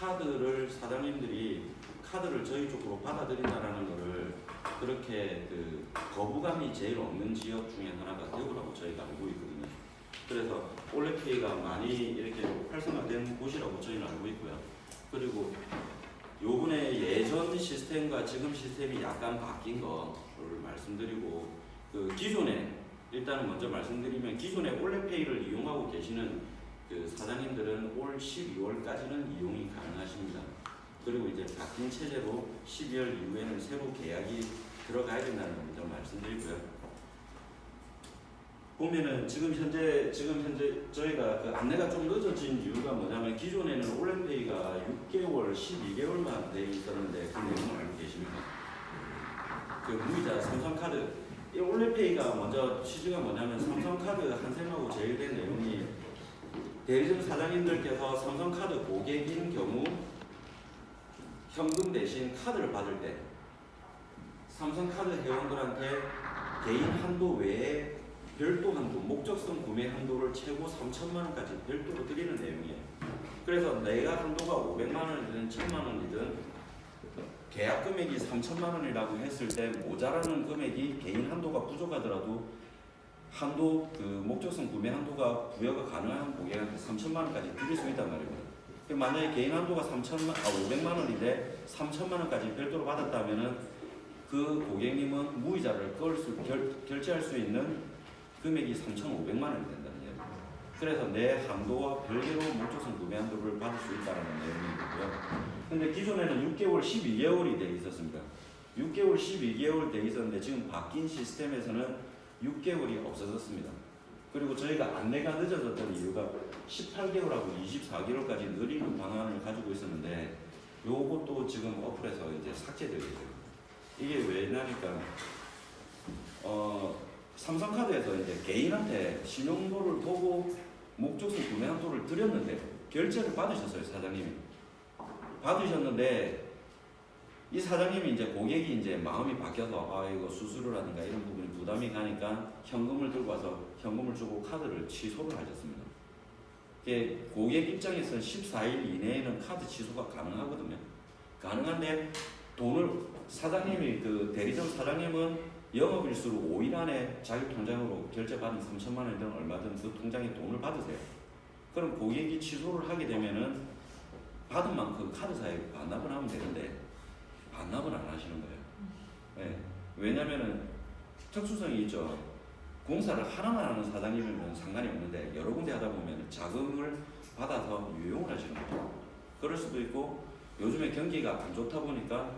카드를 사장님들이 카드를 저희 쪽으로 받아들인다라는 거를 그렇게 그 거부감이 제일 없는 지역 중에 하나가 대구라고 저희가 알고 있거든요. 그래서 올레페이가 많이 이렇게 활성화된 곳이라고 저희는 알고 있고요. 그리고 요번에 예전 시스템과 지금 시스템이 약간 바뀐 거를 말씀드리고, 그 기존에 일단은 먼저 말씀드리면 기존에 올레페이를 이용하고 계시는 그 사장님들은 올 12월까지는 이용이 가능하십니다. 그리고 이제 바뀐 체제로 12월 이후에는 새로 계약이 들어가야 된다는 걸 먼저 말씀드리고요. 보면은 지금 현재 저희가 그 안내가 좀 늦어진 이유가 뭐냐면 기존에는 올레페이가 6개월, 12개월만 돼 있었는데 그 내용을 알고 계십니까? 그 무이자 삼성카드 이 올레페이가 먼저 취지가 뭐냐면 삼성카드 한샘하고 제휴된 내용이 대리점 사장님들께서 삼성카드 고객인 경우 현금 대신 카드를 받을 때 삼성카드 회원들한테 개인 한도 외에 별도 한도, 목적성 구매 한도를 최고 3천만 원까지 별도로 드리는 내용이에요. 그래서 내가 한도가 500만 원이든 1000만 원이든 계약 금액이 3천만 원이라고 했을 때 모자라는 금액이 개인 한도가 부족하더라도 한도 그 목적성 구매 한도가 부여가 가능한 고객한테 3천만 원까지 드릴 수 있단 말입니다. 만약에 개인 한도가 500만 원인데 3천만 원까지 별도로 받았다면은 그 고객님은 무이자를 결제할 수 있는 금액이 3,500만 원이 된다는 얘기입니다. 그래서 내 한도와 별개로 목적성 구매 한도를 받을 수 있다는 내용이고요. 근데 기존에는 6개월, 12개월이 돼 있었습니다. 6개월, 12개월 돼 있었는데 지금 바뀐 시스템에서는 6개월이 없어졌습니다. 그리고 저희가 안내가 늦어졌던 이유가 18개월하고 24개월까지 늘리는 방안을 가지고 있었는데 요것도 지금 어플에서 이제 삭제되게 돼요. 이게 왜냐니까 삼성카드에서 이제 개인한테 신용도를 보고 목적성 구매 한도를 드렸는데 결제를 받으셨어요. 사장님이 받으셨는데 이 사장님이 이제 고객이 이제 마음이 바뀌어서 이거 수수료라든가 이런 부분이 부담이 가니까 현금을 들고 와서 현금을 주고 카드를 취소를 하셨습니다. 고객 입장에서는 14일 이내에는 카드 취소가 가능하거든요. 가능한데 돈을 사장님이 그 대리점 사장님은 영업일수로 5일 안에 자기 통장으로 결제받은 3천만 원이든 얼마든 그 통장에 돈을 받으세요. 그럼 고객이 취소를 하게 되면은 받은 만큼 카드사에 반납을 하면 되는데 반납을 안 하시는 거예요. 네. 왜냐면은 특수성이 있죠. 공사를 하나만 하는 사장님이면 상관이 없는데 여러 군데 하다 보면 자금을 받아서 유용을 하시는 거죠. 그럴 수도 있고 요즘에 경기가 안 좋다 보니까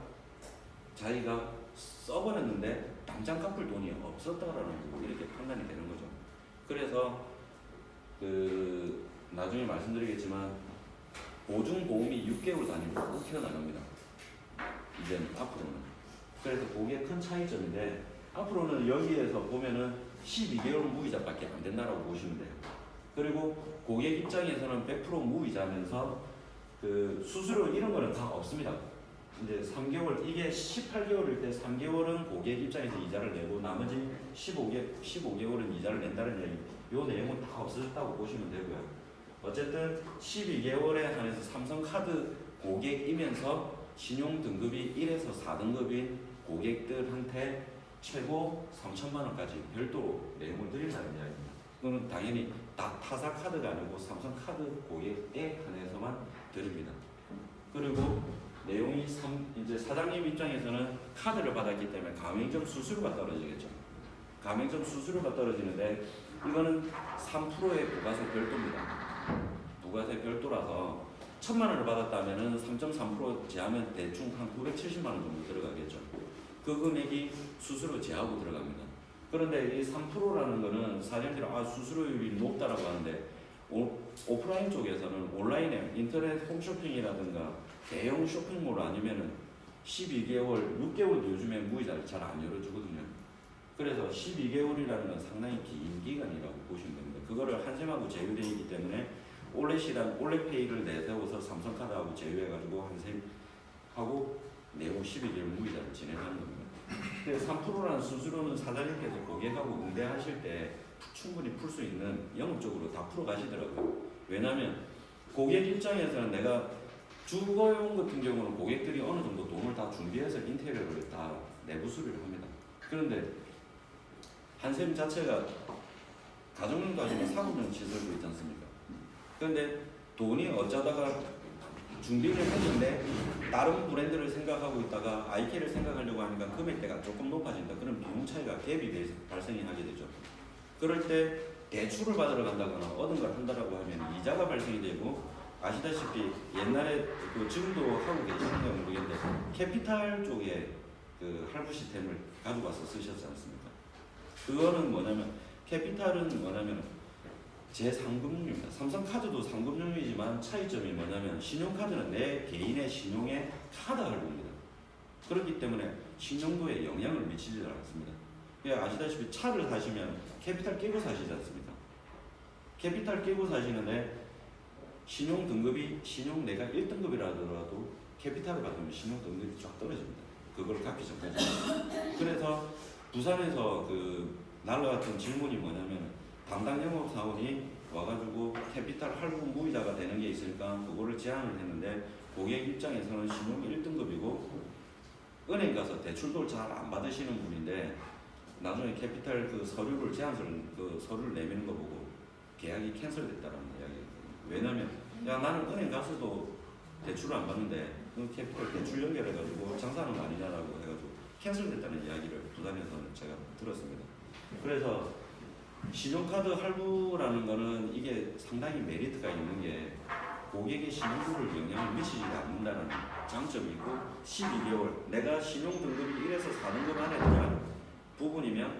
자기가 써버렸는데 당장 갚을 돈이 없었다라는 이렇게 판단이 되는 거죠. 그래서 그 나중에 말씀드리겠지만 보증보험이 6개월 단위로 꼭 튀어나갑니다. 이제는 앞으로는. 그래서 그게 큰 차이점인데 앞으로는 여기에서 보면은 12개월 무이자밖에 안 된다라고 보시면 돼요. 그리고 고객 입장에서는 100% 무이자면서 그 수수료 이런 거는 다 없습니다. 이제 3개월, 이게 18개월일 때 3개월은 고객 입장에서 이자를 내고 나머지 15개월은 이자를 낸다는 얘기, 요 내용은 다 없어졌다고 보시면 되고요. 어쨌든 12개월에 한해서 삼성카드 고객이면서 신용 등급이 1에서 4등급인 고객들한테 최고 3천만 원까지 별도로 내용을 드린다는 이야기입니다. 그거는 당연히 타사 카드가 아니고 삼성카드 고객에 한해서만 드립니다. 그리고 내용이 이제 사장님 입장에서는 카드를 받았기 때문에 가맹점 수수료가 떨어지겠죠. 가맹점 수수료가 떨어지는데 이거는 3%의 부가세 별도입니다. 부가세 별도라서 1,000만 원을 받았다면은 3.3% 제하면 대충 한 970만 원 정도 들어가겠죠. 그 금액이 수수료 제하고 들어갑니다. 그런데 이 3%라는 거는 사장님들이 수수료율이 높다라고 하는데 오프라인 쪽에서는 온라인에 인터넷 홈쇼핑이라든가 대형 쇼핑몰 아니면은 12개월, 6개월도 요즘에 무이자를 잘 안 열어주거든요. 그래서 12개월이라는 건 상당히 긴 기간이라고 보시면 됩니다. 그거를 한샘하고 제휴되어 있기 때문에 올레페이를 내세워서 삼성카드하고 제휴해가지고 한샘하고 내고 12개월 무이자를 진행하는 겁니다. 3%라는 수수료는 사장님께서 고객하고 응대하실 때 충분히 풀 수 있는 영업적으로 다 풀어 가시더라고요. 왜냐하면 고객 입장에서는 내가 주거용 같은 경우는 고객들이 어느 정도 돈을 다 준비해서 인테리어를 다 내부 수리를 합니다. 그런데 한샘 자체가 가정용 가지고 상업용 시설도 있지 않습니까? 그런데 돈이 어쩌다가 준비를 했는데 다른 브랜드를 생각하고 있다가 아이케를 생각하려고 하니까 금액대가 조금 높아진다. 그런 비용 차이가 갭이 발생이 하게 되죠. 그럴 때 대출을 받으러 간다거나 얻은 걸 한다라고 하면 이자가 발생이 되고, 아시다시피 옛날에 지금도 하고 계시는지 모르겠는데 캐피탈 쪽에 그 할부 시스템을 가지고 와서 쓰셨지 않습니까? 그거는 뭐냐면, 캐피탈은 뭐냐면 제3금융입니다. 삼성카드도 3금융이지만 차이점이 뭐냐면, 신용카드는 내 개인의 신용의 카드 할부입니다. 그렇기 때문에 신용도에 영향을 미치지 않습니다. 아시다시피 차를 사시면 캐피탈 끼고 사시지 않습니까? 캐피탈 끼고 사시는데 신용 등급이, 신용 내가 1등급이라도 캐피탈을 받으면 신용 등급이 쫙 떨어집니다. 그걸 갚기 전까지. 그래서 부산에서 그 날라왔던 질문이 뭐냐면, 담당 영업사원이 와가지고 캐피탈 할부 무이자가 되는 게 있으니까 그거를 제안을 했는데, 고객 입장에서는 신용 1등급이고 은행 가서 대출도 잘 안 받으시는 분인데, 나중에 캐피탈 그 서류를 제안서를 그 서류를 내미는 거 보고 계약이 캔슬됐다라는 이야기거든요. 왜냐면 야, 나는 은행 가서도 대출을 안 받는데 그 캐피탈 대출 연결해가지고 장사하는 거 아니냐라고 해가지고 캔슬됐다는 이야기를 부산에서는 제가 들었습니다. 그래서 신용카드 할부라는 거는 이게 상당히 메리트가 있는 게, 고객의 신용도를 영향을 미치지 않는다는 장점이 있고, 12개월 내가 신용 등급이 1에서 4등급 안에 들어간 부분이면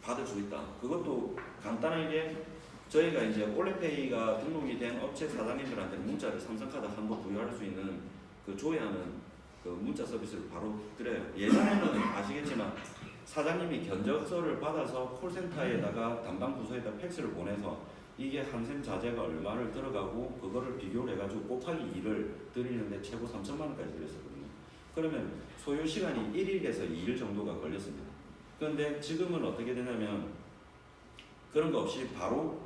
받을 수 있다. 그것도 간단하게 저희가 이제 올레페이가 등록이 된 업체 사장님들한테 문자를 삼성카드 한번 부여할 수 있는 그 조회하는 그 문자 서비스를 바로 드려요. 예전에는 아시겠지만 사장님이 견적서를 받아서 콜센터에다가 담당 부서에다 팩스를 보내서 이게 한샘 자재가 얼마를 들어가고 그거를 비교를 해가지고 곱하기 2를 드리는데 최고 3천만 원까지 드렸었거든요. 그러면 소요 시간이 1일에서 2일 정도가 걸렸습니다. 그런데 지금은 어떻게 되냐면 그런 거 없이 바로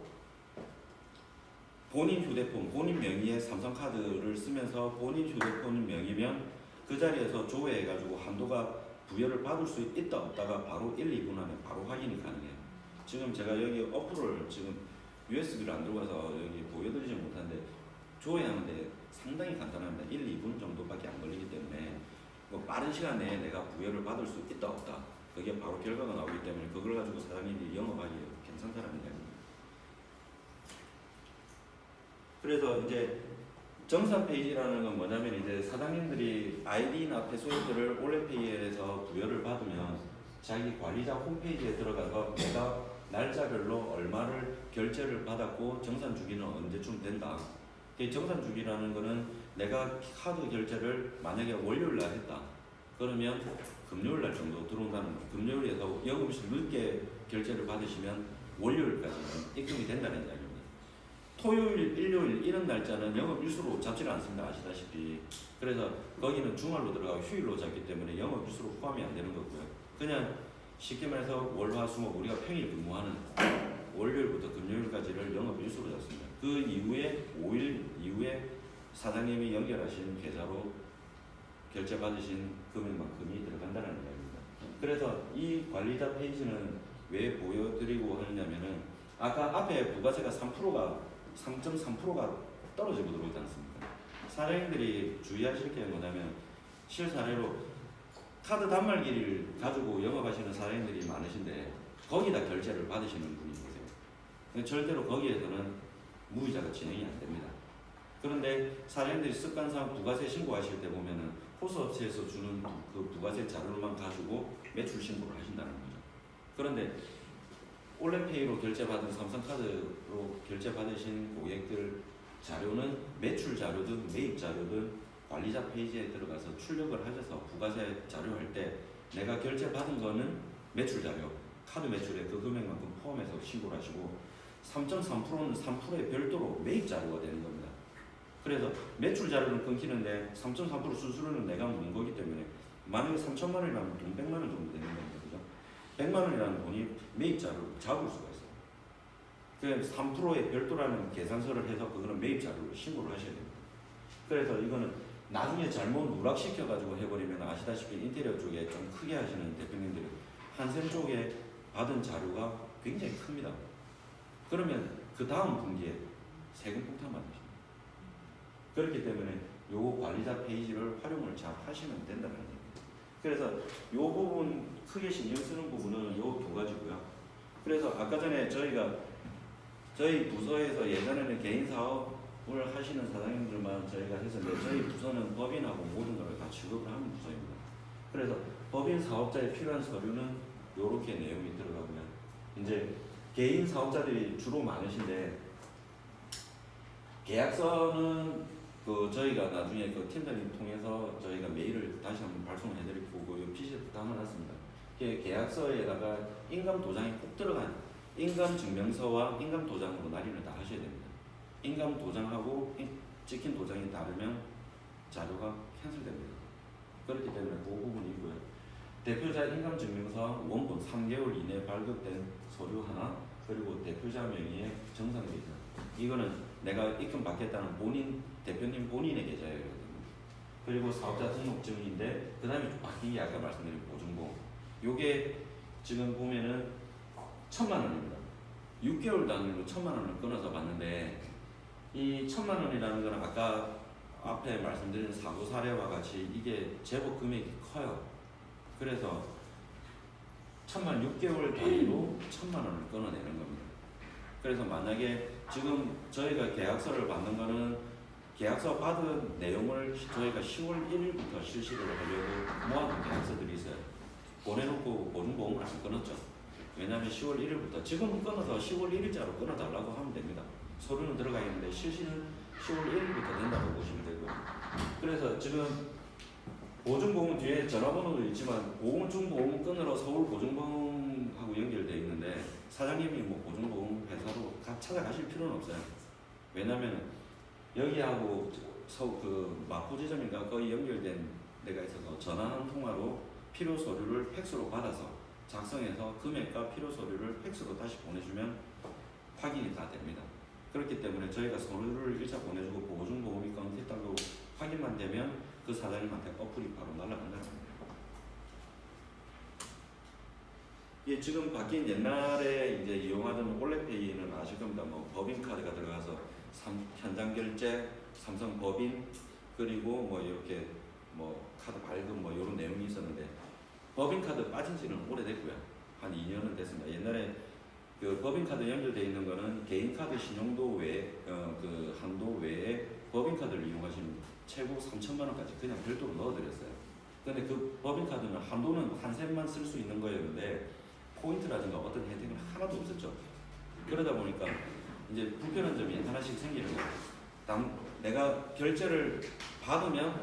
본인 휴대폰, 본인 명의의 삼성카드를 쓰면서 본인 휴대폰 명의면 그 자리에서 조회해가지고 한도가 부여를 받을 수 있다 없다가 바로 1, 2분 안에 바로 확인이 가능해요. 지금 제가 여기 어플을 지금 USB를 안 들고 와서 여기 보여드리지 못하는데 조회하는데 상당히 간단합니다. 1, 2분 정도밖에 안 걸리기 때문에 뭐 빠른 시간 내에 내가 부여를 받을 수 있다 없다, 그게 바로 결과가 나오기 때문에 그걸 가지고 사장님이 영업하기 괜찮다는 이야기입니다. 그래서 이제 정산 페이지라는 건 뭐냐면, 이제 사장님들이 아이디나 패스워드를 올레페이에서 부여를 받으면 자기 관리자 홈페이지에 들어가서 내가 날짜별로 얼마를 결제를 받았고 정산 주기는 언제쯤 된다. 정산 주기라는 거는 내가 카드 결제를 만약에 월요일 날 했다. 그러면 금요일 날 정도 들어온다는 거예요. 금요일에서 영업실 늦게 결제를 받으시면 월요일까지는 입금이 된다는 이야기입니다. 토요일, 일요일 이런 날짜는 영업 일수로 잡지를 않습니다. 아시다시피. 그래서 거기는 주말로 들어가고 휴일로 잡기 때문에 영업 일수로 포함이 안 되는 거고요. 그냥 쉽게 말해서 월, 화, 수, 목 우리가 평일 근무하는 월요일부터 금요일까지를 영업 일수로 잡습니다. 그 이후에 5일 이후에 사장님이 연결하신 계좌로 결제 받으신 금액만큼이 들어간다는 이야기입니다. 그래서 이 관리자 페이지는 왜 보여드리고 하느냐면은, 아까 앞에 부가세가 3.3%가 떨어지고 들어오지 않습니까? 사장님들이 주의하실 게 뭐냐면, 실사례로 카드 단말기를 가지고 영업하시는 사장님들이 많으신데 거기다 결제를 받으시는 분이 계세요. 절대로 거기에서는 무이자가 진행이 안 됩니다. 그런데 사장님들이 습관상 부가세 신고하실 때 보면은 호수업체에서 주는 그 부가세 자료만 가지고 매출 신고를 하신다는 거죠. 그런데 올레페이로 결제받은 삼성카드로 결제받으신 고객들 자료는 매출 자료든 매입 자료든 관리자 페이지에 들어가서 출력을 하셔서 부가세 자료할 때 내가 결제받은 거는 매출 자료, 카드 매출에 그 금액만큼 포함해서 신고를 하시고, 3.3%는 3%의 별도로 매입 자료가 되는 겁니다. 그래서 매출 자료는 끊기는데 3.3% 수수료는 내가 묻는 거기 때문에 만약에 3천만 원이라면 돈 100만 원 정도 되는 겁니다. 그죠? 100만 원이라는 돈이 매입 자료를 잡을 수가 있어요. 그래서 3%의 별도라는 계산서를 해서 그거는 매입 자료를 신고를 하셔야 됩니다. 그래서 이거는 나중에 잘못 누락시켜가지고 해버리면 아시다시피 인테리어 쪽에 좀 크게 하시는 대표님들이 한샘 쪽에 받은 자료가 굉장히 큽니다. 그러면 그 다음 분기에 세금 폭탄 받으십니다. 그렇기 때문에 요 관리자 페이지를 활용을 잘 하시면 된다는 얘기입니다. 그래서 요 부분 크게 신경 쓰는 부분은 요 두 가지고요. 그래서 아까 전에 저희 부서에서 예전에는 개인 사업을 하시는 사장님들만 저희가 했었는데 저희 부서는 법인하고 모든 걸 다 취급을 하는 부서입니다. 그래서 법인 사업자에 필요한 서류는 요렇게 내용이 들어가고요. 이제 개인 사업자들이 주로 많으신데 계약서는 저희가 나중에 팀장님 통해서 저희가 메일을 다시 한번 발송을 해드리고 요 PC도 담아놨습니다. 계약서에다가 인감 도장이 꼭 들어간 인감 증명서와 인감 도장으로 날인을 다 하셔야 됩니다. 인감 도장하고 찍힌 도장이 다르면 자료가 캔슬됩니다. 그렇기 때문에 그 부분이 있고요. 대표자 인감 증명서 원본 3개월 이내 발급된 서류 하나, 그리고 대표자 명의의 정상계좌. 이거는 내가 입금 받겠다는 대표님 본인의 계좌여야 됩니다. 그리고 사업자 등록증인데 그 다음에 바뀐 게 아까 말씀드린 보증보험. 요게 지금 보면은 1,000만 원입니다. 6개월 단위로 1,000만 원을 끊어서 받는데 이 1,000만 원이라는 거는 아까 앞에 말씀드린 사고 사례와 같이 이게 제법 금액이 커요. 그래서 6개월 단위로 1,000만 원을 끊어내는 겁니다. 그래서 만약에 지금 저희가 계약서를 받는 거는 계약서 받은 내용을 저희가 10월 1일부터 실시를 하려고 모아둔 계약서들이 있어요. 보내놓고 보증보험을 안 끊었죠. 왜냐하면 10월 1일부터 지금은 끊어서 10월 1일자로 끊어달라고 하면 됩니다. 서류는 들어가 있는데 실시는 10월 1일부터 된다고 보시면 되고요. 그래서 지금 보증보험 뒤에 전화번호도 있지만 보증보험 끊으러 서울 보증보험하고 연결되어 있는데 사장님이 뭐 보증보험 회사로 찾아가실 필요는 없어요. 왜냐하면 여기하고 마포지점인가 거의 연결된 데가 있어서 전화 한 통화로 필요 서류를 팩스로 받아서 작성해서 금액과 필요 서류를 팩스로 다시 보내주면 확인이 다 됩니다. 그렇기 때문에 저희가 서류를 1차 보내주고 보증보험이 끊겼다고 확인만 되면 그 사장님한테 어플이 바로 날아간다는 겁니다. 예, 지금 바뀐 옛날에 이제 이용하던 올레페이는 아실 겁니다. 뭐 법인카드가 들어가서 현장 결제, 삼성 법인, 그리고 뭐 이렇게 뭐 카드 발급 뭐 이런 내용이 있었는데 법인카드 빠진 지는 오래됐고요. 한 2년은 됐습니다. 옛날에 그 법인카드 연결되어 있는 거는 개인카드 신용도 외에 그 한도 외에 법인카드를 이용하시면 최고 3,000만 원까지 그냥 별도로 넣어드렸어요. 근데 그 법인카드는 한도는 한 셈만 쓸 수 있는 거였는데 포인트라든가 어떤 혜택은 하나도 없었죠. 그러다 보니까 이제 불편한 점이 하나씩 생기는 거예요. 내가 결제를 받으면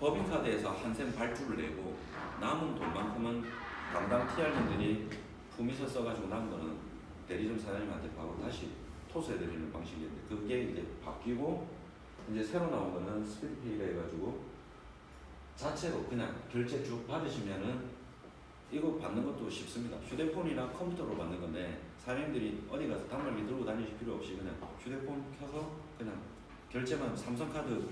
법인카드에서 한 셈 발주를 내고 남은 돈만큼은 담당 TR님들이 품위서 써가지고 남은 거는 대리점 사장님한테 바로 다시 토스해드리는 방식이었는데 그게 이제 바뀌고 이제 새로 나온 거는 스피드페이가 해가지고 자체로 그냥 결제 쭉 받으시면은 이거 받는 것도 쉽습니다. 휴대폰이나 컴퓨터로 받는 건데 사장님들이 어디 가서 단말기 들고 다니실 필요 없이 그냥 휴대폰 켜서 그냥 결제만 삼성카드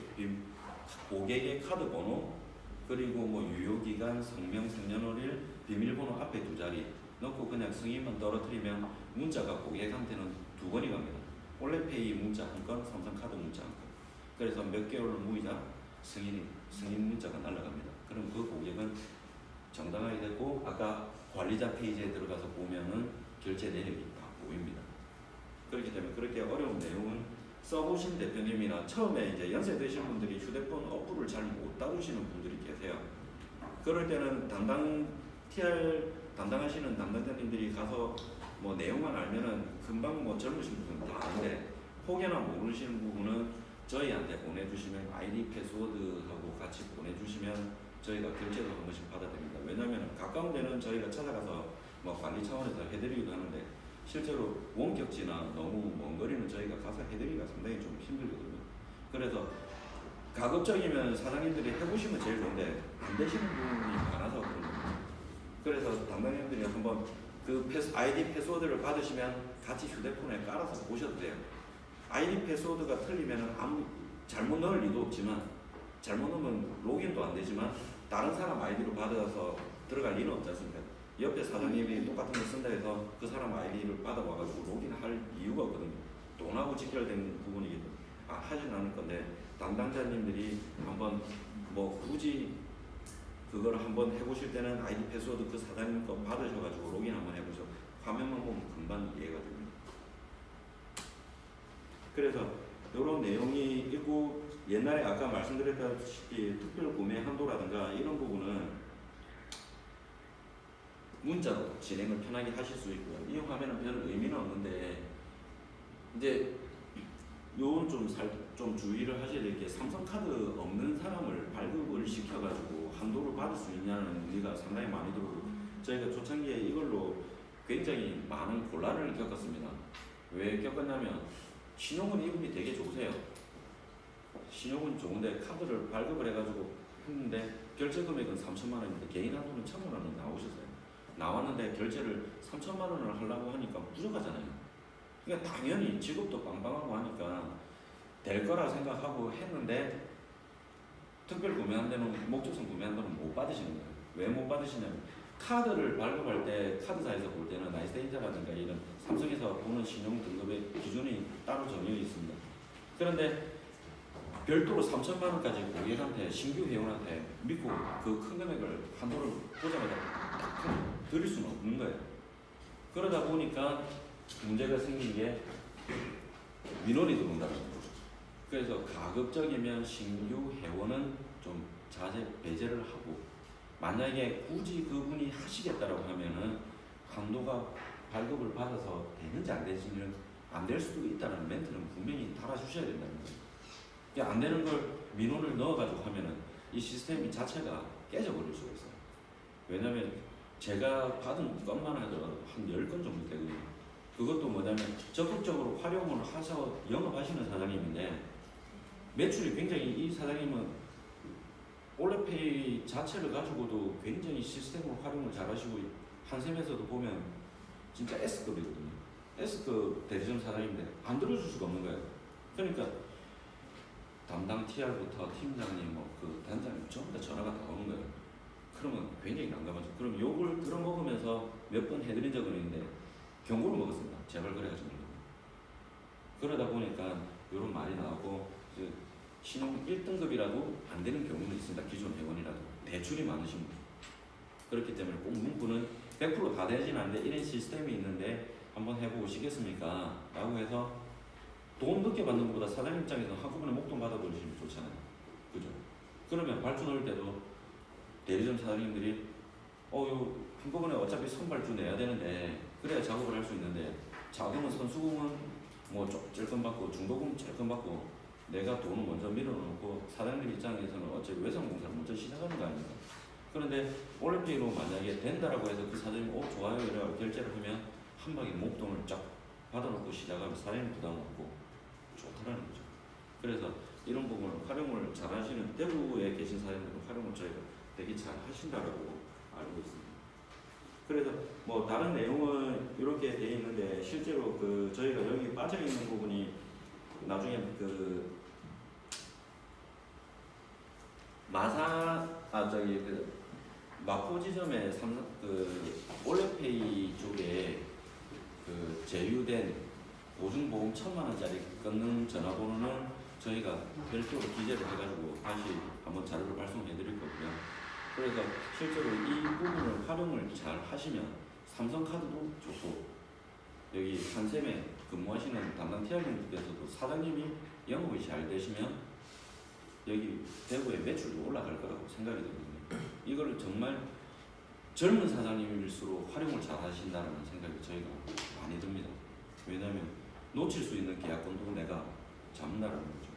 고객의 카드 번호 그리고 뭐 유효기간, 성명, 생년월일, 비밀번호 앞에 2자리 넣고 그냥 승인만 떨어뜨리면 문자가 고객한테는 2번이 갑니다. 올레페이 문자 한 건, 삼성카드 문자 한 건. 그래서 몇 개월 무이자 승인 문자가 날아갑니다. 그럼 그 고객은 정당하게 되고 아까 관리자 페이지에 들어가서 보면은 결제 내역이 다 보입니다. 그렇기 때문에 그렇게 어려운 내용은 써보신 대표님이나 처음에 이제 연세 드신 분들이 휴대폰 어플을 잘 못 다루시는 분들이 계세요. 그럴 때는 담당하시는 담당자님들이 가서 뭐 내용만 알면은 금방 뭐 젊으신 분은 다 아는데 혹여나 모르시는 부분은 저희한테 보내주시면 아이디 패스워드하고 같이 보내주시면 저희가 결제도 한 번씩 받아드립니다. 왜냐하면 가까운 데는 저희가 찾아가서 뭐 관리 차원에서 해드리기도 하는데 실제로 원격지나 너무 먼 거리는 저희가 가서 해드리기가 상당히 좀 힘들거든요. 그래서 가급적이면 사장님들이 해보시면 제일 좋은데 안 되시는 분이 많아서 그런 겁니다. 그래서 담당자님들이 한번 그 아이디 패스워드를 받으시면 같이 휴대폰에 깔아서 보셔도 돼요. 아이디 패스워드가 틀리면 잘못 넣을 리도 없지만 잘못 넣으면 로그인도 안 되지만 다른 사람 아이디로 받아서 들어갈 리는 없지 않습니까? 옆에 사장님이 똑같은 걸 쓴다 해서 그 사람 아이디를 받아와가지고 로그인할 이유가 없거든요. 돈하고 직결된 부분이기 때문에 하진 않을 건데 담당자님들이 한번 뭐 굳이 그걸 한번 해보실 때는 아이디 패스워드 그 사장님 거 받으셔가지고 로그인 한번 해보죠. 화면만 보면 금방 이해가 됩니다. 그래서 이런 내용이 있고 옛날에 아까 말씀드렸다시피 특별 구매 한도라든가 이런 부분은 문자로 진행을 편하게 하실 수 있고요. 이용하면 별 의미는 없는데 이제 요건 좀 주의를 하셔야 될 게 삼성카드 없는 사람을 발급을 시켜가지고 한도를 받을 수 있냐는 문의가 상당히 많이 들어오고 저희가 초창기에 이걸로 굉장히 많은 곤란을 겪었습니다. 왜 겪었냐면 신용은 이분이 되게 좋으세요. 신용은 좋은데 카드를 발급을 해가지고 했는데 결제 금액은 3천만 원인데 개인 한도는 1,000만 원이 나오셨어요. 나왔는데 결제를 3천만 원을 하려고 하니까 부족하잖아요. 그러니까 당연히 직업도 빵빵하고 하니까 될 거라 생각하고 했는데 특별 구매한 데는 목적성 구매한 데는 못 받으시는 거예요. 왜 못 받으시냐면 카드를 발급할 때 카드사에서 볼 때는 나이스데이터라든가 이런 삼성에서 보는 신용 등급의 기준이 따로 정해져 있습니다. 그런데 별도로 3천만 원까지 고객한테 신규 회원한테 믿고 그 큰 금액을 한도를 보자마자 드릴 수는 없는 거예요. 그러다 보니까 문제가 생긴 게 민원이 들어온다는 거죠. 그래서 가급적이면 신규 회원은 좀 자제 배제를 하고 만약에 굳이 그분이 하시겠다라고 하면은 한도가 발급을 받아서 되는지 안 되는지는 안 될 수도 있다는 멘트는 분명히 달아주셔야 된다는 거예요. 안 되는 걸 민원을 넣어가지고 하면은 이 시스템 자체가 깨져버릴 수가 있어요. 왜냐면 제가 받은 것만 하더라도 한 10건 정도 되거든요. 그것도 뭐냐면 적극적으로 활용을 하셔 영업하시는 사장님인데 매출이 굉장히 이 사장님은 올레페이 자체를 가지고도 굉장히 시스템으로 활용을 잘 하시고 한샘에서도 보면 진짜 S급이거든요. S급 대리점 사장님인데 안 들어줄 수가 없는 거예요. 그러니까 담당 TR부터 팀장님, 그 단장님 전부 다 전화가 다 오는 거예요. 그러면 굉장히 난감하죠. 그럼 욕을 들어먹으면서 몇 번 해드린 적은 있는데 경고를 먹었습니다. 제발 그래가지고. 그러다 보니까 이런 말이 나오고 신용 1등급이라도 안 되는 경우는 있습니다. 기존 회원이라도 대출이 많으신 분. 그렇기 때문에 꼭 문구는 100% 다 되지는 않는데 이런 시스템이 있는데 한번 해보시겠습니까? 라고 해서 돈 늦게 받는 것보다 사장님 입장에서 한꺼번에 목돈 받아버리시면 좋잖아요. 그죠? 그러면 발주 넣을 때도 대리점 사장님들이 요 한꺼번에 어차피 선발주 내야 되는데 그래야 작업을 할 수 있는데 자금은 선수금은 뭐 찔끔 받고 중도금 찔끔 받고 내가 돈을 먼저 밀어놓고 사장님 입장에서는 어차피 외상공사를 먼저 시작하는 거 아닙니까? 그런데 올림픽으로 만약에 된다라고 해서 그 사장님이 좋아요 이래서 결제를 하면 한 방에 목돈을 쫙 받아놓고 시작하면 사장님 부담 없고 좋다라는 거죠. 그래서 이런 부분을 활용을 잘 하시는 대구에 계신 사장님들은 활용을 저희가 되게 잘 하신다라고 알고 있습니다. 그래서 뭐 다른 내용은 이렇게 돼 있는데 실제로 그 저희가 여기 빠져 있는 부분이 나중에 그 마포 지점에 그 올레페이 쪽에 그 제휴된 보증보험 1,000만 원짜리 끊는 전화번호는 저희가 별도로 기재를 해가지고 다시 한번 자료를 발송해 드릴 거고요. 그래서 실제로 이 부분을 활용을 잘 하시면 삼성카드도 좋고 여기 한샘에 근무하시는 담당 TR님께서도 사장님이 영업이 잘 되시면 여기 대구의 매출도 올라갈 거라고 생각이 들거든요. 이걸 정말 젊은 사장님일수록 활용을 잘 하신다는 생각이 저희가 많이 듭니다. 왜냐하면 놓칠 수 있는 계약권도 내가 잡는다는 거죠.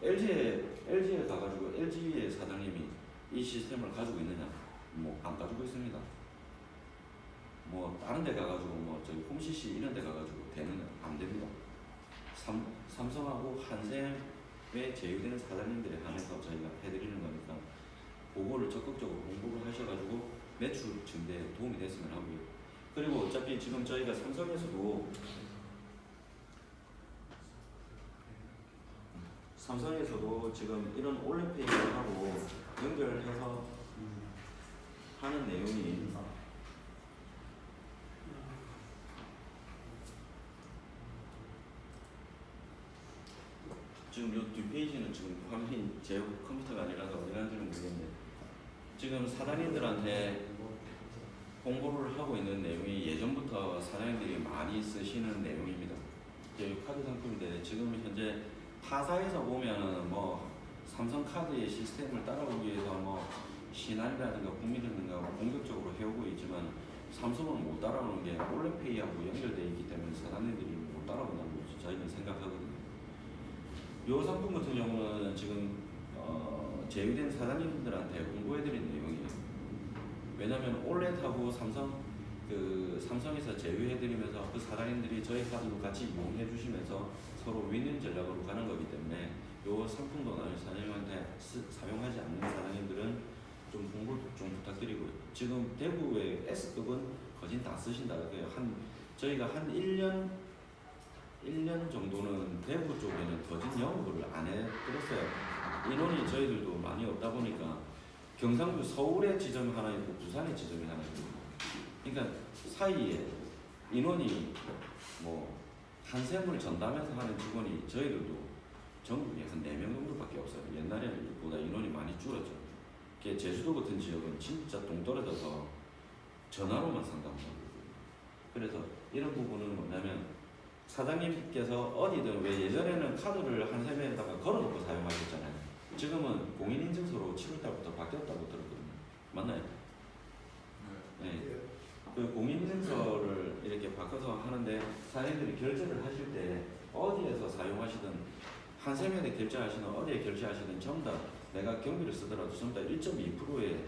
LG에 가가지고 LG의 사장님이 이 시스템을 가지고 있느냐? 뭐 안 가지고 있습니다. 뭐 다른 데 가가지고 뭐 저기 홈CC 이런 데 가가지고 되느냐? 안 됩니다. 삼성하고 한샘에 제휴되는 사장님들에 한해서 저희가 해드리는 거니까 그거를 적극적으로 공부를 하셔가지고 매출 증대에 도움이 됐으면 하고요. 그리고 어차피 지금 저희가 삼성에서도 삼성에서도 지금 이런 올레페이하고 연결해서 하는 내용이 지금 요 뒷페이지는 지금 화면이 제 컴퓨터가 아니라서 어디 가는지는 모르겠는데 지금 사장님들한테 홍보를 하고 있는 내용이 예전부터 사장님들이 많이 쓰시는 내용입니다. 이제 카드 상품인데 지금 현재 타사에서 보면은 뭐 삼성카드의 시스템을 따라오기 위해서 뭐 신한이라든가 국민은행과 공격적으로 해오고 있지만 삼성은 못 따라오는 게 올레페이하고 연결되어 있기 때문에 사장님들이 못 따라온다고 저희는 생각하거든요. 이 상품 같은 경우는 지금 제휴된 사장님들한테 홍보해드린 내용이에요. 왜냐하면 올렛하고 삼성에서 제휴해드리면서 그 사장님들이 저희 카드도 같이 이용해 주시면서 서로 윈윈 전략으로 가는 거기 때문에 이 상품도 나중에 사장님한테 사용하지 않는 사장님들은 좀 홍보를 좀 부탁드리고요. 지금 대구의 S급은 거진 다 쓰신다. 저희가 한 1년 정도는 대구 쪽에는 거진 영업을 안 해드렸어요. 인원이 저희들도 많이 없다 보니까 경상도 서울에 지점이 하나 있고 부산에 지점이 하나 있고 그러니까 사이에 인원이 뭐 한샘을 전담해서 하는 직원이 저희들도 전국에 한 4명 정도밖에 없어요. 옛날보다 인원이 많이 줄었죠. 제주도 같은 지역은 진짜 동떨어져서 전화로만 상담하고 그래서 이런 부분은 뭐냐면 사장님께서 어디든 왜 예전에는 카드를 한샘에다가 걸어놓고 사용하셨잖아요. 지금은 공인인증서로 7월달부터 바뀌었다고 들었거든요. 맞나요? 네. 그 공인인증서를 이렇게 바꿔서 하는데 사장님들이 결제를 하실 때 어디에서 사용하시든 한샘에 결제하시든 어디에 결제하시든 전부 다 내가 경비를 쓰더라도 전부 다 1.2%의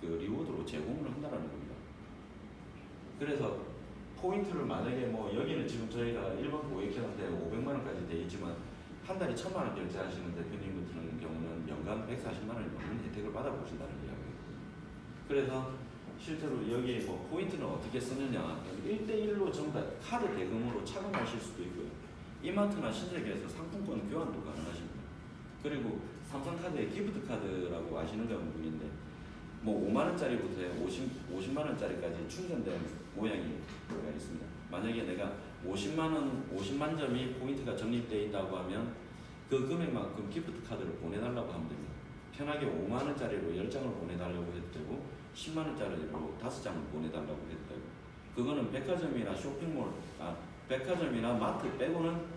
그 리워드로 제공을 한다는 겁니다. 그래서 포인트를 만약에 뭐 여기는 지금 저희가 일반 고객한테 500만 원까지 돼 있지만 한 달에 1,000만 원 결제하시는 대표님 같은 경우는 연간 140만 원이 넘는 혜택을 받아보신다는 이야기예요. 그래서 실제로 여기 뭐 포인트는 어떻게 쓰느냐 1대1로 전부 다 카드 대금으로 착용하실 수도 있고요. 이마트나 신세계에서 상품권 교환도 가능하십니다. 그리고 삼성카드의 기프트카드라고 아시는 분인데 뭐 5만 원짜리부터 50만 원짜리까지 충전된 모양이 있습니다. 만약에 내가 50만 점이 포인트가 적립되어 있다고 하면 그 금액만큼 기프트카드를 보내달라고 하면 됩니다. 편하게 5만 원짜리로 10장을 보내달라고 해도 되고 10만 원짜리로 5장을 보내달라고 해도 되고 그거는 백화점이나 쇼핑몰, 백화점이나 마트 빼고는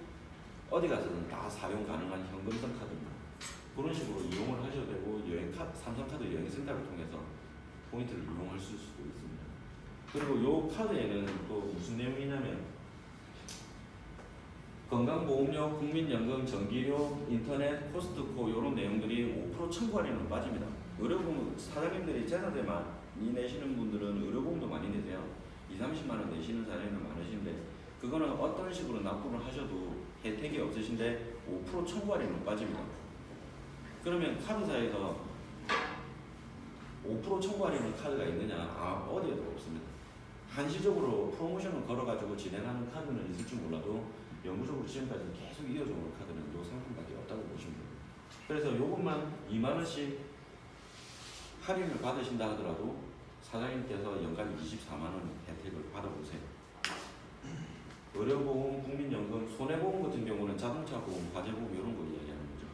어디 가서든 다 사용 가능한 현금성 카드입니다. 그런 식으로 이용을 하셔도 되고 삼성카드 여행센터를 통해서 포인트를 이용할 수도 있습니다. 그리고 이 카드에는 또 무슨 내용이냐면 건강보험료, 국민연금, 전기료, 인터넷, 코스트코 이런 내용들이 5% 청구 할인으로 빠집니다. 의료보험 사장님들이 제사대 많이 내시는 분들은 의료보험도 많이 내세요. 20-30만 원 내시는 사장님은 많으신데 그거는 어떤 식으로 납부를 하셔도 혜택이 없으신데 5% 청구 할인으로 빠집니다. 그러면 카드사에서 5% 청구 할인의 카드가 있느냐? 어디에도 없습니다. 한시적으로 프로모션을 걸어가지고 진행하는 카드는 있을지 몰라도 영구적으로 지금까지 계속 이어져오는 카드는 이 상품밖에 없다고 보시면 됩니다. 그래서 요것만 2만 원씩 할인을 받으신다 하더라도 사장님께서 연간 24만 원 혜택을 받아보세요. 의료보험, 국민연금, 손해보험 같은 경우는 자동차보험, 화재보험 이런 거 이야기하는 거죠.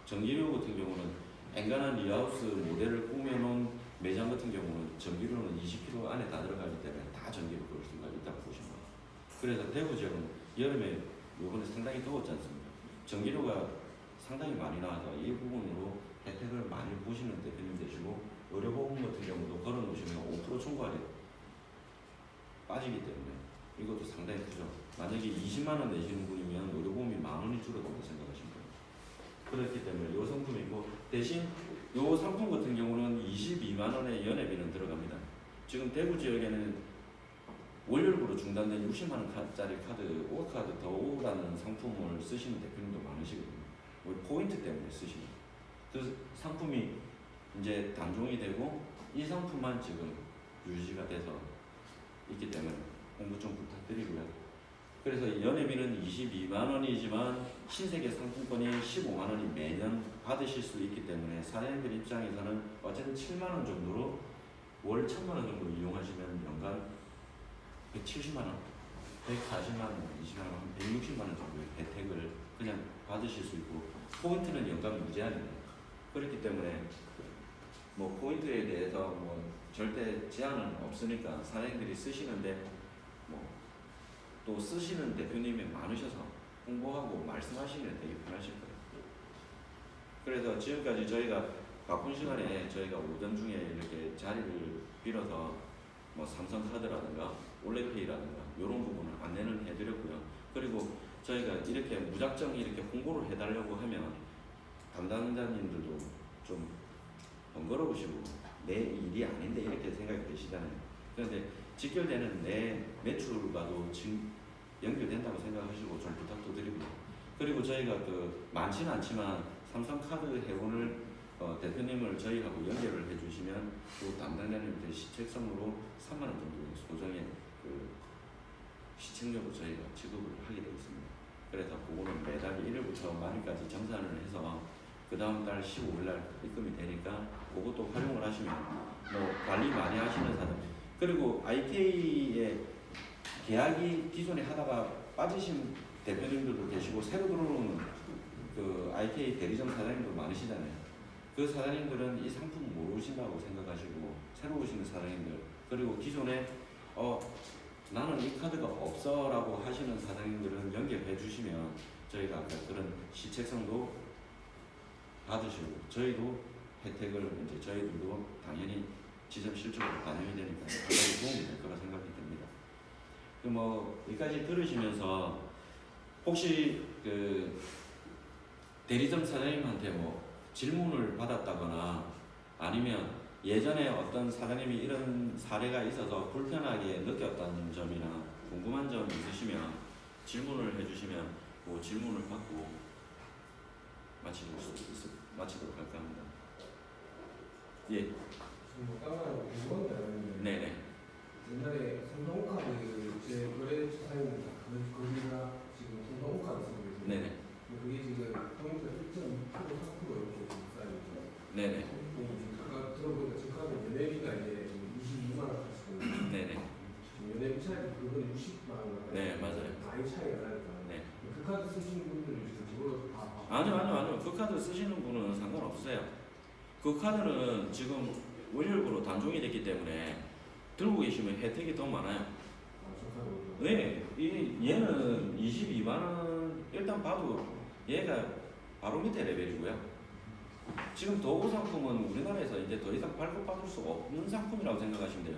전기료 같은 경우는 엔간한 리하우스 모델을 꾸며놓은 매장 같은 경우는 전기료는 20kg 안에 다 들어가기 때문에 다 전기료 그럴 수가 있다고 보시면 돼요. 그래서 대구 지역은 여름에 이번에 상당히 더웠지 않습니까? 전기료가 상당히 많이 나와서 이 부분으로 혜택을 많이 보시는 대표님 되시고 의료보험 같은 경우도 걸어놓으시면 5% 청구할인 빠지기 때문에 이것도 상당히 크죠. 만약에 20만 원 내시는 분이면 의료보험이 10,000원이 줄어든다고 생각하시면 돼요. 그렇기 때문에 이 상품이고 대신 이 상품 같은 경우는 22만 원의 연회비는 들어갑니다. 지금 대구 지역에는 월요일부로 중단된 60만 원짜리 카드, 오카드 더오라는 상품을 쓰시는 대표님도 많으시거든요. 포인트 때문에 쓰시는. 그 상품이 이제 단종이 되고 이 상품만 지금 유지가 돼서 있기 때문에 홍보 좀 부탁드리고요. 그래서 연회비는 22만 원이지만 신세계 상품권이 15만 원이 매년 받으실 수 있기 때문에 사장님들 입장에서는 어쨌든 7만 원 정도로 월 1,000만 원 정도 이용하시면 연간 170만 원, 140만 원, 20만 원, 160만 원 정도의 혜택을 그냥 받으실 수 있고 포인트는 연간 무제한입니다. 그렇기 때문에 뭐 포인트에 대해서 뭐 절대 제한은 없으니까 사장님들이 쓰시는데 뭐 또 쓰시는 대표님이 많으셔서 홍보하고 말씀하시면 되게 편하실 거예요. 그래서 지금까지 저희가 바쁜 시간에 저희가 오전 중에 이렇게 자리를 빌어서 뭐 삼성카드라든가 올레페이라든가 이런 부분을 안내는 해드렸고요. 그리고 저희가 이렇게 무작정 이렇게 홍보를 해달라고 하면 담당자님들도 좀 번거로우시고 내 일이 아닌데 이렇게 생각이 드시잖아요. 그런데 직결되는 내 매출과도 연결된다고 생각하시고 좀 부탁도 드리고요. 그리고 저희가 그 많지는 않지만 삼성카드 회원을 대표님을 저희하고 연결을 해주시면 또 담당자님들 시책성으로 3만 원 정도의 소정의 그 시책료로 저희가 지급을 하게 되어 있습니다. 그래서 그거는 매달 1일부터 말일까지 정산을 해서 그 다음 달 15일날 입금이 되니까 그것도 활용을 하시면 뭐 관리 많이 하시는 사람 그리고 IK의 계약이 기존에 하다가 빠지신 대표님들도 계시고 새로 들어오는 그 IK 대리점 사장님도 많으시잖아요. 그 사장님들은 이 상품 모르신다고 생각하시고 새로 오시는 사장님들 그리고 기존에 나는 이 카드가 없어 라고 하시는 사장님들은 연결해 주시면 저희가 아까 그런 시책성도 받으시고 저희도 혜택을 이제 저희들도 당연히 지점 실적으로 반영이 되니까 상당히 도움이 될 거라 생각이 듭니다. 뭐 여기까지 들으시면서 혹시 그 대리점 사장님한테 뭐 질문을 받았다거나 아니면 예전에 어떤 사장님이 이런 사례가 있어서 불편하게 느꼈다는 점이나 궁금한 점 있으시면 질문을 해주시면 그 질문을 받고 마치도록 할까 합니다. 예. 네네. 옛날에 삼성카드 제 거래 사용은 거기가 지금 삼성카드 쓰고 있어요. 네네. 그게 지금 포인트가 1.2% 4% 이렇게 쌓여있죠. 네네. 아까 들어보니까 제 카드 연회비가 이제 22만 원 하시거든요. 네네. 연회비 차이가 그건 60만 원. 네 맞아요. 많이 차이가 나니까. 네. 그 카드 쓰시는 분들은 그걸로 다. 아니요. 그 카드 쓰시는 분은 상관없으세요. 그 카드는 지금 월요일부로 단종이 됐기 때문에 들고 계시면 혜택이 더 많아요. 네, 얘는 22만 원 일단 봐도 얘가 바로 밑에 레벨이고요. 지금 도구 상품은 우리나라에서 이제 더 이상 발급받을 수 없는 상품이라고 생각하시면 돼요.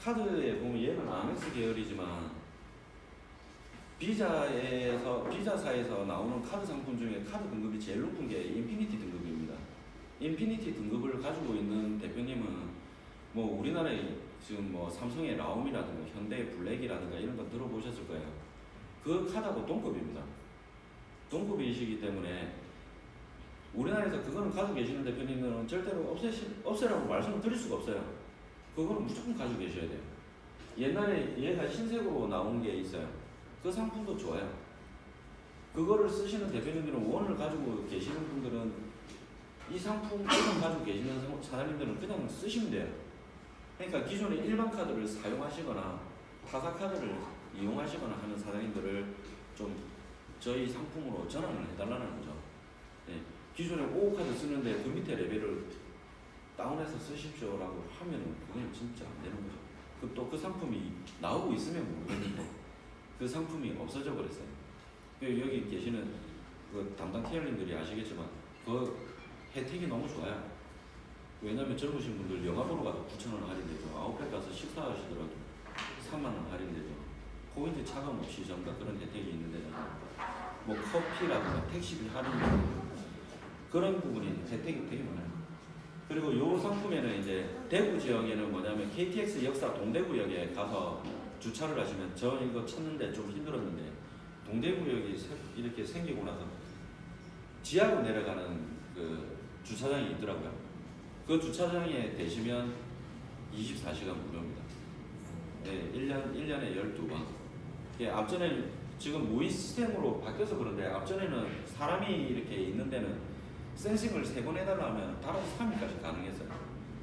카드에 보면 얘는 아멕스 계열이지만 비자사에서 나오는 카드 상품 중에 카드 등급이 제일 높은 게 인피니티 등급입니다. 인피니티 등급을 가지고 있는 대표님은 뭐 우리나라에 지금 뭐 삼성의 라움이라든가 현대의 블랙이라든가 이런 거 들어보셨을 거예요. 그 카드하고 동급입니다. 동급이시기 때문에 우리나라에서 그거는 가지고 계시는 대표님들은 절대로 없애라고 말씀을 드릴 수가 없어요. 그거는 무조건 가지고 계셔야 돼요. 옛날에 얘가 흰색으로 나온 게 있어요. 그 상품도 좋아요. 그거를 쓰시는 대표님들은 원을 가지고 계시는 분들은 이 상품을 가지고 계시는 사장님들은 그냥 쓰시면 돼요. 그러니까 기존에 일반 카드를 사용하시거나 타사 카드를 이용하시거나 하는 사장님들을 좀 저희 상품으로 전환을 해달라는 거죠. 네. 기존에 5카드 쓰는데 그 밑에 레벨을 다운해서 쓰십시오라고 하면은 그건 진짜 안 되는 거죠. 또 그 상품이 나오고 있으면 모르겠는데 그 상품이 없어져 버렸어요. 여기 계시는 그 담당 TR님들이 아시겠지만 그 혜택이 너무 좋아요. 왜냐면 젊으신 분들 영화 보러 가도 9,000원 할인되죠. 아웃백 가서 식사하시더라도 3만원 할인되죠. 포인트 차감 없이 전부 다 그런 혜택이 있는데 뭐 커피라든가 택시비 할인되고 그런 부분이 혜택이 되게 많아요. 그리고 이 상품에는 이제 대구 지역에는 뭐냐면 KTX 역사 동대구역에 가서 주차를 하시면 저 이거 찾는데 좀 힘들었는데 동대구역이 이렇게 생기고 나서 지하로 내려가는 그 주차장이 있더라고요. 그 주차장에 대시면 24시간 무료입니다. 네, 1년에 12번. 예, 앞전에는 지금 무인 시스템으로 바뀌어서 그런데 앞전에는 사람이 이렇게 있는 데는 센싱을 3번 해달라 하면 따라서 3일까지 가능했어요.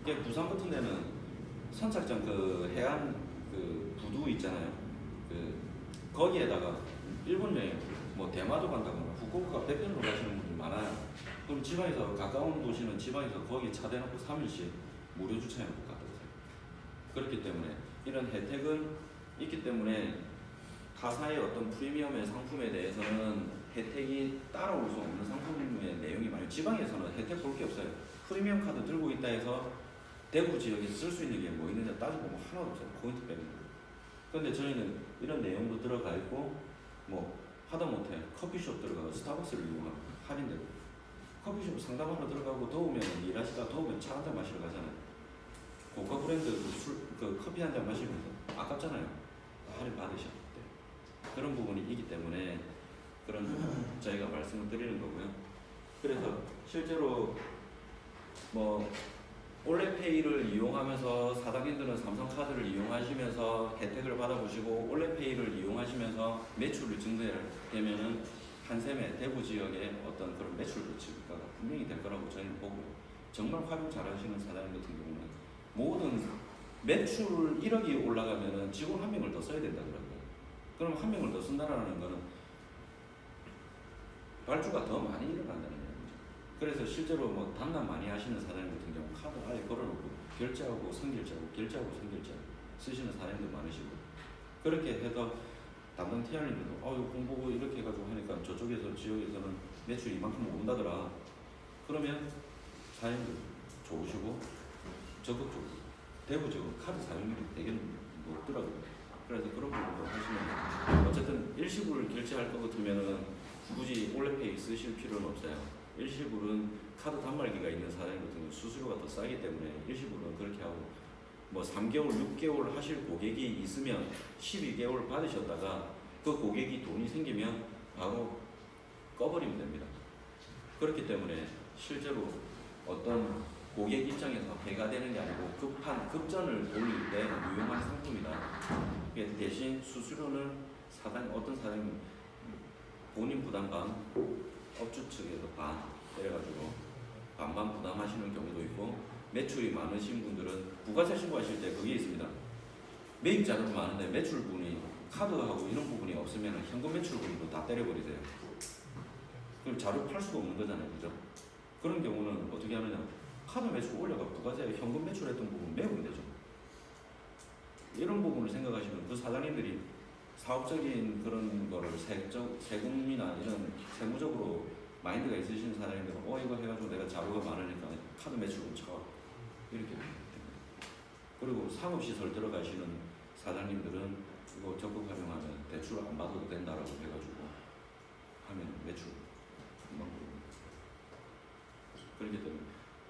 이게 부산 같은 데는 선착장 그 해안 그 부두 있잖아요. 그 거기에다가 일본 여행 뭐 대마도 간다거나 후쿠오카 배편으로 가시는 분들이 많아요. 그럼 지방에서 가까운 도시는 지방에서 거기에 차 대놓고 3일씩 무료 주차해놓고 갔다 오세요. 그렇기 때문에 이런 혜택은 있기 때문에 타사의 어떤 프리미엄의 상품에 대해서는 혜택이 따라올 수 없는 상품의 내용이 많아요. 지방에서는 혜택 볼 게 없어요. 프리미엄 카드 들고 있다 해서 대구 지역에 쓸 수 있는 게 뭐 있는지 따져보면 하나도 없어요. 포인트 빼는 거. 그런데 저희는 이런 내용도 들어가 있고 뭐 하다못해 커피숍 들어가고 스타벅스를 이용하고 할인되고 커피숍 상담하러 들어가고 더우면 일하시다 더우면 차 한 잔 마시러 가잖아요. 고가 브랜드 그 커피 한 잔 마시면서 아깝잖아요. 할인 받으셔. 그런 부분이 있기 때문에 그런 저희가 말씀을 드리는 거고요. 그래서 실제로 뭐 올레페이를 이용하면서 사장님들은 삼성카드를 이용하시면서 혜택을 받아보시고 올레페이를 이용하시면서 매출을 증대되면은 한샘의 대구 지역의 어떤 그런 매출 증가가 분명히 될 거라고 저희는 보고요. 정말 활용 잘하시는 사장님 같은 경우는 모든 매출 1억이 올라가면은 직원 한 명을 더 써야 된다 그러고요. 그럼 한 명을 더 쓴다라는 거는 발주가 더 많이 일어난다는 얘기죠. 그래서 실제로 뭐 단납 많이 하시는 사장님 같은 경우 카드 아예 걸어놓고 결제하고 선결제하고 결제하고 선결제 쓰시는 사장님도 많으시고 그렇게 해서 담당 TR님들도 이거 공부 이렇게 해가지고 하니까 저쪽에서 지역에서는 매출이 이만큼 오른다더라. 그러면 사장님들 좋으시고 적극적으로 대구 지역은 카드 사용률이 되게 높더라고요. 그래서 그런 부분도 하시면 어쨌든 일시불 결제할 것 같으면은 굳이 올레페이 쓰실 필요는 없어요. 일시불은 카드 단말기가 있는 사장님 같은 경우 수수료가 더 싸기 때문에 일시불은 그렇게 하고 뭐 3개월, 6개월 하실 고객이 있으면 12개월 받으셨다가 그 고객이 돈이 생기면 바로 꺼버리면 됩니다. 그렇기 때문에 실제로 어떤 고객 입장에서 배가 되는 게 아니고 급전을 돌릴 때 유용한 상품이다. 대신 수수료는 어떤 사장님 본인 부담 반, 업주 측에서 반 이래가지고 반반 부담하시는 경우도 있고 매출이 많으신 분들은 부가세 신고하실 때 그게 있습니다. 매입 자료도 많은데 매출분이 카드하고 이런 부분이 없으면 현금 매출분도 다 때려버리세요. 그럼 자료 팔 수가 없는 거잖아요, 그죠? 그런 경우는 어떻게 하느냐? 카드 매출 올려가 부가세 현금 매출했던 부분 매우면 되죠. 이런 부분을 생각하시면 그 사장님들이 사업적인 그런 거를 세금이나 이런 세무적으로 마인드가 있으신 사장님들은 이거 해가지고 내가 자료가 많으니까 카드 매출금 쳐 이렇게 됩니다. 그리고 상업시설 들어가시는 사장님들은 이거 적극 활용하면 대출 안 받아도 된다라고 해가지고 하면 매출 금방 들어옵니다. 그렇기 때문에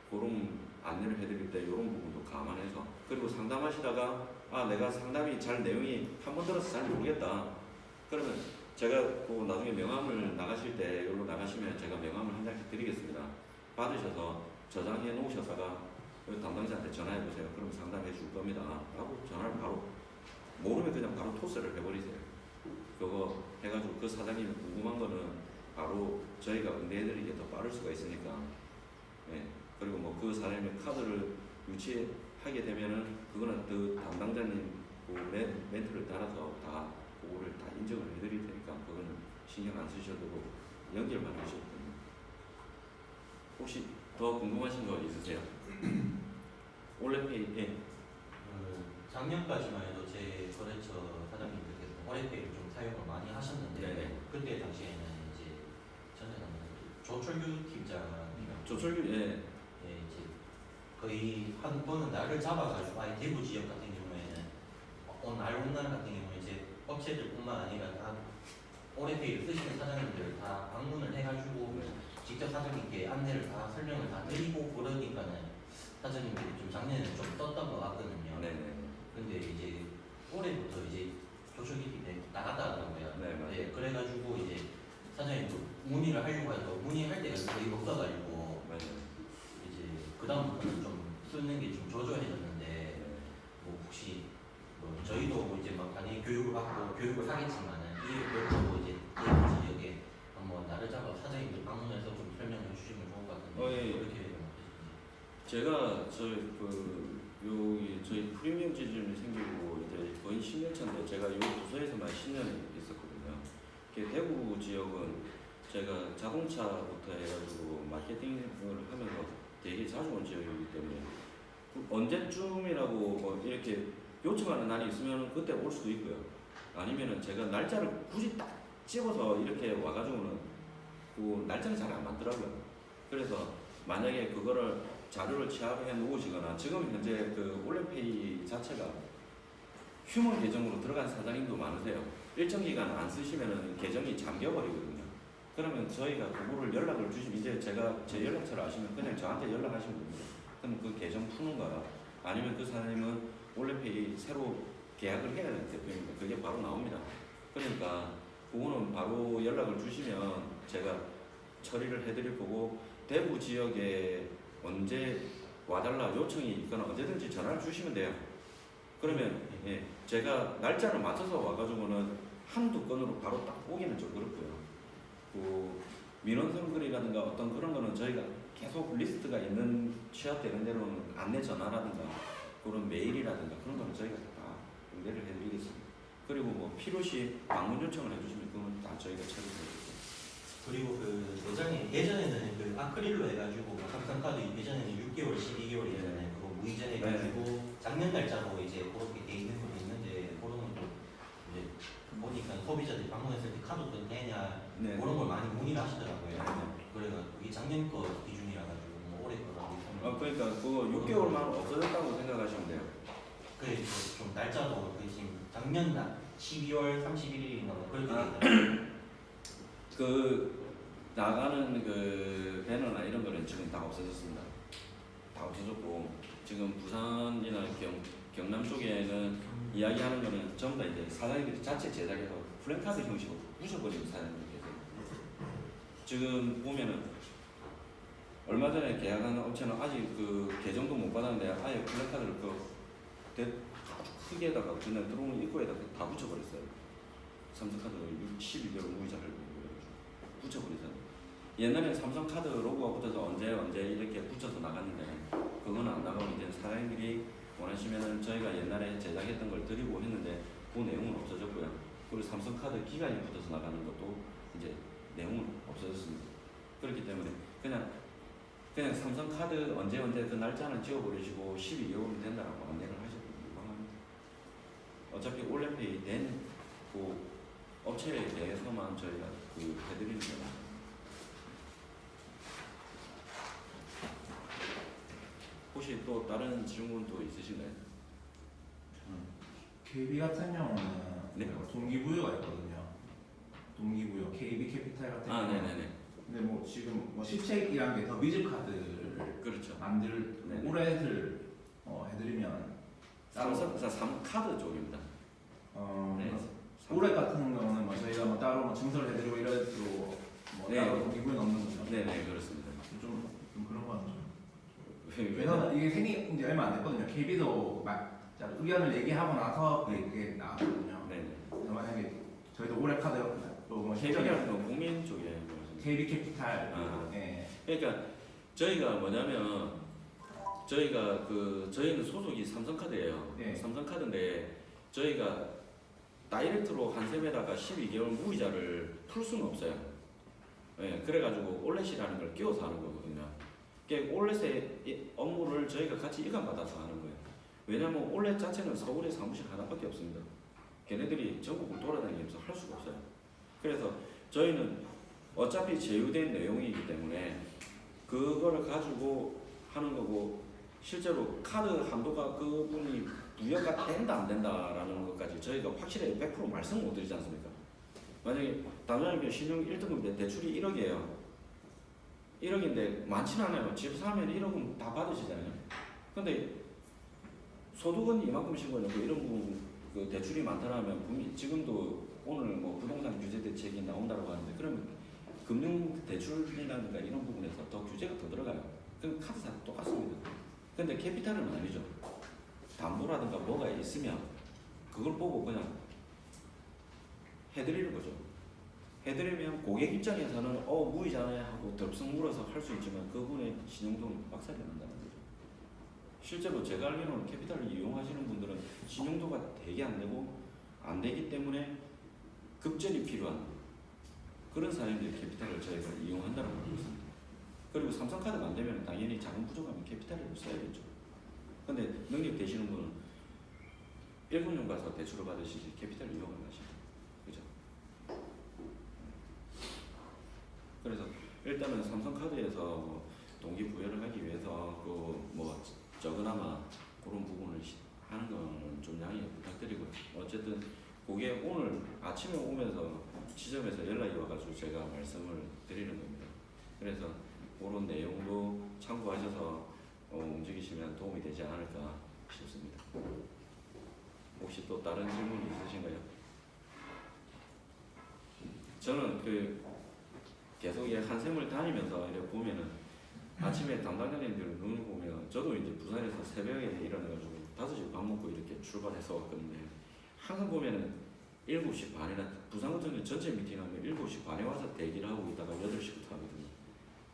그런 안내를 해드릴 때 이런 부분도 감안해서 그리고 상담하시다가 내가 상담이 잘 내용이 한 번 들어서 잘 모르겠다 그러면 제가 그 나중에 명함을 나가실 때 여기로 나가시면 제가 명함을 한 장씩 드리겠습니다. 받으셔서 저장해 놓으셨다가 담당자한테 전화해 보세요. 그럼 상담해 줄 겁니다 라고 전화를 바로 모르면 그냥 바로 토스를 해버리세요. 그거 해가지고 그 사장님이 궁금한 거는 바로 저희가 응대해 드리기에 더 빠를 수가 있으니까 그리고 뭐 그 사람의 카드를 유치하게 되면은 그거는 그 담당자님 그 멘트를 따라서 다 그거를 다 인정을 해드릴 테니까 그거는 신경 안 쓰셔도 되고 연결만 하셔도 됩니다. 혹시 더 궁금하신 거 있으세요? 올레페이 작년까지만 해도 제 거래처 사장님들께서 올레페이를 좀 사용을 많이 하셨는데 네네. 그때 당시에는 이제 저는 조철규 팀장이랑 조철규 이제 거의 한 번은 날을 잡아가지고 아예 대구 지역 같은 경우에는 날 온날 같은 경우에 이제 업체들뿐만 아니라 다 올레페이를 쓰시는 사장님들 다 방문을 해가지고 직접 사장님께 안내를 다 설명을 다 드리고 그러니까는 사장님들이 좀 작년에는 좀 떴던 것 같거든요. 네네. 근데 이제 올해부터 이제 조철기 팀에 나갔다 하더라고요. 네, 그래가지고 이제 사장님도 문의를 하려고 해도 문의할 때가 거의 없어가지고 이제 그 다음부터는 좀 쓰는 게 좀 저조해졌는데 뭐 혹시 뭐 저희도 이제 막 당연히 교육을 받고 교육을 하겠지만은 이게 별도로 이제 대구 지역에 한번 나를 잡아 사장님들 방문해서 좀 설명해 주시면 좋을 것 같은데 예. 그렇게 제가 여기 저희 프리미엄 지점이 생기고 이제 거의 10년 차인데 제가 이 부서에서만 10년이 있었거든요. 대구 지역은 제가 자동차부터 해가지고 마케팅을 하면서 되게 자주 온 지역이기 때문에 언제쯤이라고 뭐 이렇게 요청하는 날이 있으면 그때 올 수도 있고요. 아니면은 제가 날짜를 굳이 딱 집어서 이렇게 와가지고는 그 날짜를 잘 안 맞더라고요. 그래서 만약에 그거를 자료를 취합해 놓으시거나 지금 현재 그 올레페이 자체가 휴먼 계정으로 들어간 사장님도 많으세요. 일정 기간 안 쓰시면은 계정이 잠겨버리거든요. 그러면 저희가 그거를 연락을 주시면 이제 제가 제 연락처를 아시면 그냥 저한테 연락하시면 됩니다. 그럼 그 계정 푸는 거라 아니면 그 사장님은 올레페이 새로 계약을 해야 되는 대표입니다. 그게 바로 나옵니다. 그러니까 그거는 바로 연락을 주시면 제가 처리를 해드릴 거고 대구 지역에 언제 와달라 요청이 있거나 언제든지 전화를 주시면 돼요. 그러면 예, 제가 날짜를 맞춰서 와가지고는 한두 건으로 바로 딱 오기는 좀 그렇고요. 그 민원 선글이라든가 어떤 그런 거는 저희가 계속 리스트가 있는 취합되는 대로는 안내 전화라든가 그런 메일이라든가 그런 거는 저희가 다 응대를 해드리겠습니다. 그리고 뭐 필요시 방문 요청을 해주시면 그건 다 저희가 처리해드리겠습니다. 그리고 그 예전에는 그 아크릴로 해가지고 삼성카드 예전에는 6개월, 12개월이잖아요. 그거 무이전 해가지고 작년 날짜로 이제 그렇게 돼 있는 것도 있는데 그런 것도 이제 보니까 소비자들이 방문했을 때 카드도 되냐 네. 그런 걸 많이 문의를 하시더라고요. 네. 그래서 이게 작년 거 기준이라 가지고 뭐 올해 거라고 있으면 그러니까 그거 6개월만 없어졌다고 생각하시면 돼요. 그래 좀 날짜도 그 지금 작년 날 12월 31일인가 그렇게 돼 있더라고요. 그 나가는 그 배너나 이런 거는 지금 다 없어졌습니다. 다 없어졌고 지금 부산이나 경남 쪽에는 이야기하는 거는 전부 다 이제 사장님들이 자체 제작해서 플랜카드 형식으로 부셔버리는 사장님들 계세요. 지금 보면은 얼마 전에 계약한 업체는 아직 그 계정도 못 받았는데 아예 플랜카드를 아주 크게다가 그냥 들어오는 입구에다가 다 붙여버렸어요. 삼성카드 12개월 무이자를 붙여버리잖아요. 옛날에 삼성카드 로고가 붙어서 언제 이렇게 붙여서 나갔는데 그거는 안 나가고 이제 사장님들이 원하시면은 저희가 옛날에 제작했던 걸 드리고 했는데 그 내용은 없어졌고요. 그리고 삼성카드 기간이 붙어서 나가는 것도 이제 내용은 없어졌습니다. 그렇기 때문에 그냥 삼성카드 언제 그 날짜는 지워버리시고 12개월이 된다라고 안내를 하셔도 무방합니다. 어차피 올레페이 된 그 업체에 대해서만 저희가 해드리는 겁니다. 혹시 또 다른 질문 또 있으신가요? KB 같은 경우는 네. 동기부여가 있거든요. 동기부여, KB 캐피탈 같은 경우는. 네네네. 근데 뭐 지금 뭐 실책이라는 게 더 미즈 카드를 그렇죠. 뭐 올해를 해드리면 삼카드 쪽입니다. 네. 올해 같은 경우는 뭐 저희가 뭐 따로 뭐 증서를 해드리고 이런 식으로 뭐 네. 따로 동기부여 넣는 거죠. 네네 그렇습니다. 좀 그런 거는 좀. 왜냐면 이게 생긴 지 얼마 안 됐거든요. KB도 막 의견을 얘기하고 나서 그게 나왔거든요. 네네. 만약에 저희도 올해 카드 또뭐 KB라는 건 국민 쪽에 KB 캐피탈. 예. 그러니까 저희가 뭐냐면 저희는 소속이 삼성카드예요. 네. 삼성카드인데 저희가 다이렉트로 한샘에다가 12개월 무이자를 풀 수는 없어요. 예, 그래가지고 올렛이라는 걸 끼워서 하는 거거든요. 그러니까 올렛의 업무를 저희가 같이 이관받아서 하는 거예요. 왜냐면 올렛 자체는 서울에 사무실 하나밖에 없습니다. 걔네들이 전국을 돌아다니면서 할 수가 없어요. 그래서 저희는 어차피 제휴된 내용이기 때문에 그거를 가지고 하는 거고 실제로 카드 한도가 그분이 부여가 된다 안 된다라는 것까지 저희가 확실하게 100% 말씀 못 드리지 않습니까? 만약에 당장에 신용 1등급인데 대출이 1억이에요. 1억인데 많지는 않아요. 집 사면 1억은 다 받으시잖아요. 근데 소득은 이만큼씩 거냐고 이런 부분 그 대출이 많다라면 분명히 지금도 오늘 뭐 부동산 규제 대책이 나온다고 하는데 그러면 금융 대출이라든가 이런 부분에서 더 규제가 더 들어가요. 그럼 카드사 똑같습니다. 근데 캐피탈은 아니죠. 담보라든가 뭐가 있으면 그걸 보고 그냥 해드리는 거죠. 해드리면 고객 입장에서는 무이자네 하고 덜썩 물어서 할 수 있지만 그분의 신용도는 박살이 난다는 거죠. 실제로 제가 알기로는 캐피탈을 이용하시는 분들은 신용도가 되게 안 되기 때문에 급전이 필요한 그런 사람들이 캐피탈을 저희가 이용한다고 알고 있습니다. 그리고 삼성카드가 안 되면 당연히 자금 부족하면 캐피탈을 써야겠죠. 근데 능력 되시는 분은 일본용 가서 대출을 받으시지 캐피탈 이용을 하시죠. 그죠? 그래서 일단은 삼성카드에서 동기부여를 하기 위해서 뭐 적으나마 그런 부분을 하는 거는 좀 양해 부탁드리고요. 어쨌든 그게 오늘 아침에 오면서 지점에서 연락이 와가지고 제가 말씀을 드리는 겁니다. 그래서 그런 내용도 참고하셔서 움직이시면 도움이 되지 않을까 싶습니다. 혹시 또 다른 질문이 있으신가요? 저는 계속 한샘을 다니면서 이렇게 보면은 아침에 담당자님들 눈을 보면 저도 이제 부산에서 새벽에 일어나가지고 5시 밥 먹고 이렇게 출발해서 왔거든요. 항상 보면은 7시 반이나 부산 같은 경우 전체 미팅하면 7시 반에 와서 대기를 하고 있다가 8시부터 하거든요.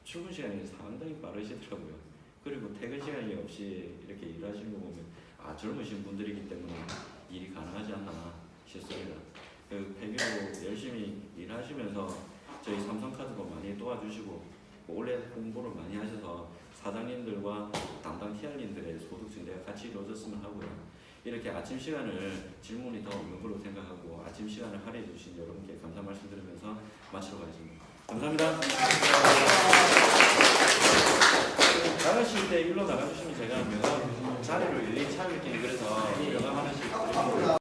출근 시간이 상당히 빠르시더라고요. 그리고 퇴근 시간이 없이 이렇게 일하시는 거 보면 젊으신 분들이기 때문에 일이 가능하지 않나 싶습니다. 폐기로 열심히 일하시면서 저희 삼성카드도 많이 도와주시고 올해 홍보를 많이 하셔서 사장님들과 담당 TR님들의 소득 증대가 같이 이루어졌으면 하고요. 이렇게 아침 시간을 질문이 더 없는 걸로 생각하고 아침 시간을 할애해 주신 여러분께 감사 말씀드리면서 마치도록 하겠습니다. 감사합니다. 나가실 때 일로 나가주시면 제가 명함 자리를 일일이 차릴게요. 그래서 명함 하나씩 드립니다.